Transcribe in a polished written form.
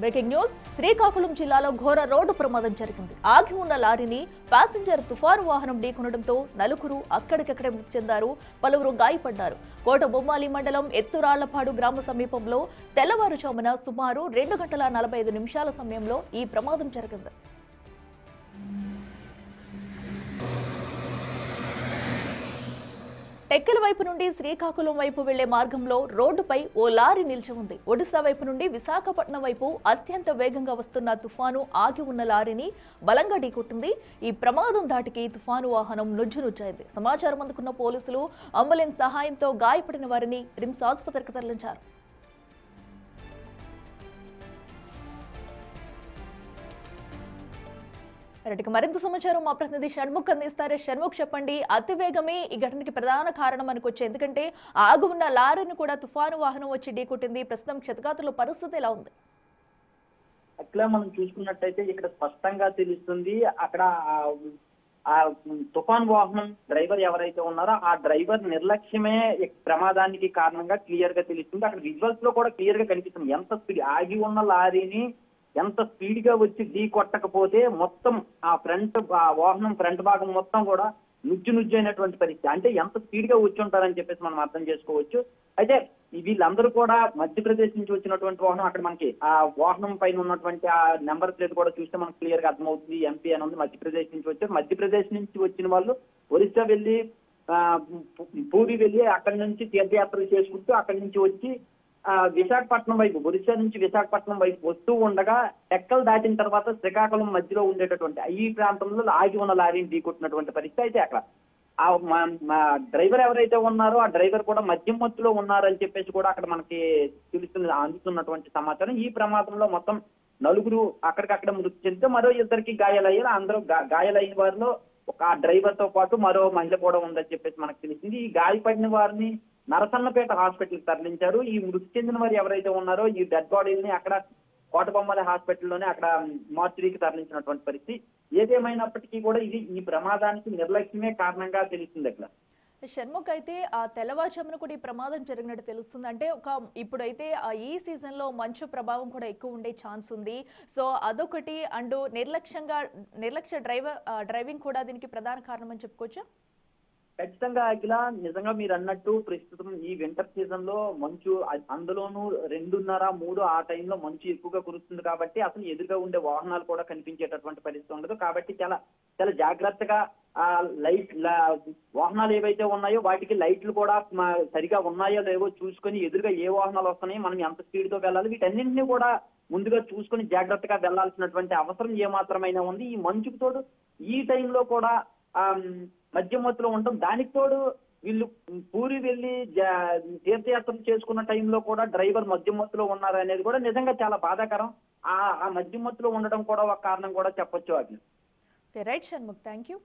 Breaking news Srikakulam జిల్లాలో ఘోర road ప్రమాదం జరిగింది. ఆగి ఉన్న లారీని ప్యాసింజర్ తుఫాను వాహనం ఢీకొనడంతో నలుగురు అక్కడికక్కడే మృతి చెందారు, పలువురు గాయపడ్డారు. కోటబొమ్మాలి మండలం ఎత్తురాళ్లపాడు గ్రామ సమీపంలో తెల్లవారుజామున సుమారు 2:45 సమయంలో ఈ ప్రమాదం జరిగింది. టెక్కల వైపు నుండి శ్రీకాకుళం వైపు వెళ్లే మార్గంలో రోడ్డుపై ఓ లారీ నిలిచి ఉంది. ఒడిశా వైపు నుండి విశాఖపట్నం వైపు అత్యంత వేగంగా వస్తున్న తుఫాను ఆగి ఉన్న లారీని బలంగా ఢీకొట్టింది. ఈ ప్రమాదం దాటికి తుఫాను వాహనం నుజ్జునుజ్జైంది. సమాచారం అందుకున్న పోలీసులు అంబులెన్స్ సహాయంతో గాయపడిన వారిని రిమ్స్ ఆసుపత్రికి తరలించారు. మరింత సమాచారం మా ప్రతినిధి షణ్ముఖ్ అందిస్తారు. షణ్ముఖ్, చెప్పండి, అతివేగమే ఈ ఘటనకి ప్రధాన కారణం అనుకోవచ్చు, ఎందుకంటే ఆగు ఉన్న లారీని కూడా తుఫాను వాహనం వచ్చి ఢీకొట్టింది. ప్రస్తుతం క్షతగాత్రుల పరిస్థితి ఎలా ఉంది? అట్లా మనం చూసుకున్నట్టయితే ఇక్కడ స్పష్టంగా తెలుస్తుంది, అక్కడ ఆ తుఫాన్ వాహనం డ్రైవర్ ఎవరైతే ఉన్నారో ఆ డ్రైవర్ నిర్లక్ష్యమే ప్రమాదానికి కారణంగా క్లియర్ గా తెలుస్తుంది. అక్కడ విజువల్స్ లో కూడా క్లియర్ గా కనిపిస్తుంది ఎంత స్పీడ్ ఆగి ఉన్న లారీని ఎంత స్పీడ్ గా వచ్చి ఢీ కొట్టకపోతే మొత్తం ఆ వాహనం ఫ్రంట్ భాగం మొత్తం కూడా నుజ్జు అయినటువంటి పరిస్థితి. అంటే ఎంత స్పీడ్ గా వచ్చి ఉంటారని చెప్పేసి మనం అర్థం చేసుకోవచ్చు. అయితే వీళ్ళందరూ కూడా మధ్యప్రదేశ్ నుంచి వచ్చినటువంటి వాహనం. అక్కడ మనకి ఆ వాహనం పైన ఉన్నటువంటి ఆ నెంబర్ ప్లేట్ కూడా చూస్తే మనకు క్లియర్ గా అర్థమవుతుంది, ఎంపీ అని ఉంది. మధ్యప్రదేశ్ నుంచి వచ్చారు. మధ్యప్రదేశ్ నుంచి వచ్చిన వాళ్ళు ఒరిస్సా వెళ్ళి పూరి వెళ్ళి అక్కడి నుంచి తీర్థయాత్రలు చేసుకుంటూ అక్కడి నుంచి వచ్చి విశాఖపట్నం వైపు, ఒరిస్సా నుంచి విశాఖపట్నం వైపు వస్తూ ఉండగా టెక్కలు దాటిన తర్వాత శ్రీకాకుళం మధ్యలో ఉండేటటువంటి ఈ ప్రాంతంలో ఆగి ఉన్న లారీని ఢీకొట్టినటువంటి పరిస్థితి. అయితే అక్కడ ఆ డ్రైవర్ ఎవరైతే ఉన్నారో ఆ డ్రైవర్ కూడా మద్యం మత్తులో ఉన్నారని చెప్పేసి కూడా అక్కడ మనకి అందుతున్నటువంటి సమాచారం. ఈ ప్రమాదంలో మొత్తం నలుగురు అక్కడికక్కడ మృతి చెందితే మరో ఇద్దరికి గాయాలయ్యారు. అందరూ గాయాలైన వారిలో ఒక డ్రైవర్ తో పాటు మరో మహిళ కూడా ఉందని చెప్పేసి మనకు తెలిసింది. ఈ గాయపడిన వారిని నరసన్నపేట హాస్పిటల్ తరలించారు. ఈ మృతి చెందిన వారు ఎవరైతే ఉన్నారో ఈ డెడ్ బాడీని అక్కడ కోటబొమ్మల హాస్పిటల్లోనే అక్కడ మార్చురీకి తరలించినటువంటి పరిస్థితి. ఏదేమైనప్పటికీ కూడా ఈ ప్రమాదానికి నిర్లక్ష్యమే కారణంగా తెలుస్తుంది. అక్కడ షణ్ముఖ్, అయితే ఆ తెల్లవారుజామున కూడా ఈ ప్రమాదం జరిగినట్టు తెలుస్తుంది. అంటే ఇప్పుడైతే ఈ సీజన్ లో మంచు ప్రభావం కూడా ఎక్కువ ఉండే ఛాన్స్ ఉంది. సో అదొకటి, అండ్ నిర్లక్ష్య డ్రైవింగ్ కూడా దీనికి ప్రధాన కారణం అని చెప్పుకోవచ్చా? ఖచ్చితంగా అఖిల, నిజంగా మీరు అన్నట్టు ప్రస్తుతం ఈ వింటర్ సీజన్ లో మంచు, అందులోనూ 2:30-3 ఆ టైంలో మంచు ఎక్కువగా కురుస్తుంది కాబట్టి అసలు ఎదురుగా ఉండే వాహనాలు కూడా కనిపించేటటువంటి పరిస్థితి ఉండదు. కాబట్టి చాలా చాలా జాగ్రత్తగా వాహనాలు ఏవైతే ఉన్నాయో వాటికి లైట్లు కూడా సరిగా ఉన్నాయో లేవో చూసుకొని ఎదురుగా ఏ వాహనాలు వస్తున్నాయో మనం ఎంత స్పీడ్ తో వెళ్ళాలి వీటన్నింటినీ కూడా ముందుగా చూసుకొని జాగ్రత్తగా వెళ్లాల్సినటువంటి అవసరం ఏమాత్రమైనా ఉంది. ఈ మంచుకు తోడు ఈ టైంలో కూడా మద్యం మత్తులో ఉంటాం. దానికి తోడు వీళ్ళు పూరి వెళ్ళి తీర్థయాత్రలు చేసుకున్న టైంలో కూడా డ్రైవర్ మద్యం మత్తులో ఉన్నారు అనేది కూడా నిజంగా చాలా బాధాకరం. ఆ మద్యం మత్తులో ఉండడం కూడా ఒక కారణం కూడా చెప్పొచ్చు. అది రైట్ షణ్ముఖ్, థ్యాంక్ యూ.